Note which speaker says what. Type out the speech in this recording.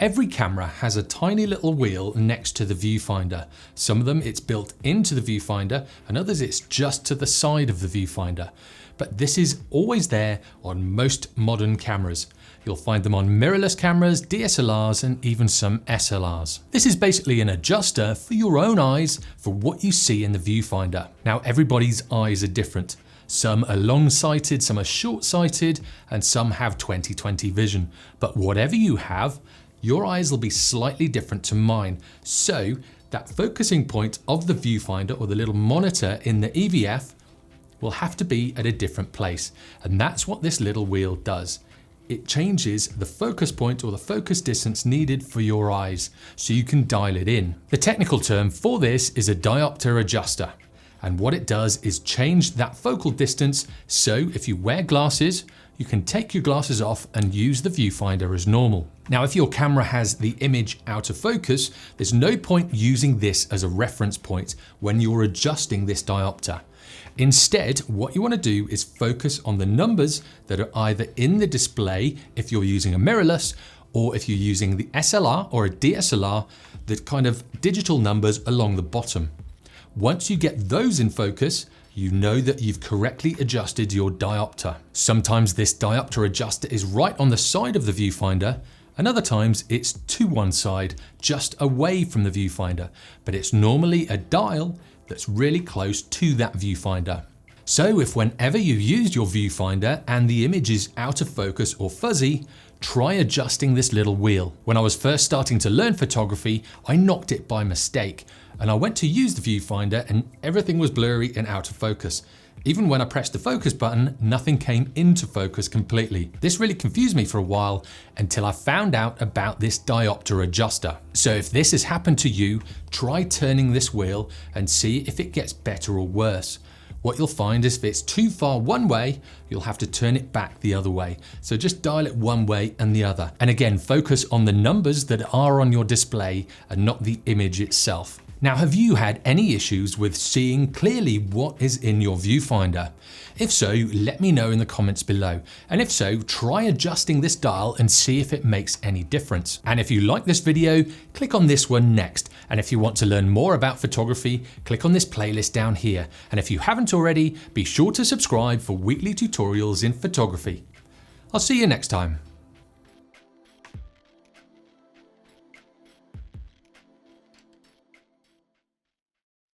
Speaker 1: Every camera has a tiny little wheel next to the viewfinder. Some of them it's built into the viewfinder and others it's just to the side of the viewfinder. But this is always there on most modern cameras. You'll find them on mirrorless cameras, DSLRs and even some SLRs. This is basically an adjuster for your own eyes for what you see in the viewfinder. Now everybody's eyes are different. Some are long-sighted, some are short-sighted, and some have 20/20 vision. But whatever you have, your eyes will be slightly different to mine. So that focusing point of the viewfinder or the little monitor in the EVF will have to be at a different place. And that's what this little wheel does. It changes the focus point or the focus distance needed for your eyes, so you can dial it in. The technical term for this is a diopter adjuster. And what it does is change that focal distance, so if you wear glasses, you can take your glasses off and use the viewfinder as normal. Now, if your camera has the image out of focus, there's no point using this as a reference point when you're adjusting this diopter. Instead, what you want to do is focus on the numbers that are either in the display if you're using a mirrorless, or if you're using the SLR or a DSLR, the kind of digital numbers along the bottom. Once you get those in focus, you know that you've correctly adjusted your diopter. Sometimes this diopter adjuster is right on the side of the viewfinder, and other times it's to one side, just away from the viewfinder, but it's normally a dial that's really close to that viewfinder. So if whenever you use your viewfinder and the image is out of focus or fuzzy, try adjusting this little wheel. When I was first starting to learn photography, I knocked it by mistake, and I went to use the viewfinder and everything was blurry and out of focus. Even when I pressed the focus button, nothing came into focus completely. This really confused me for a while until I found out about this diopter adjuster. So if this has happened to you, try turning this wheel and see if it gets better or worse. What you'll find is if it's too far one way, you'll have to turn it back the other way. So just dial it one way and the other. And again, focus on the numbers that are on your display and not the image itself. Now, have you had any issues with seeing clearly what is in your viewfinder? If so, let me know in the comments below. And if so, try adjusting this dial and see if it makes any difference. And if you like this video, click on this one next. And if you want to learn more about photography, click on this playlist down here. And if you haven't already, be sure to subscribe for weekly tutorials in photography. I'll see you next time.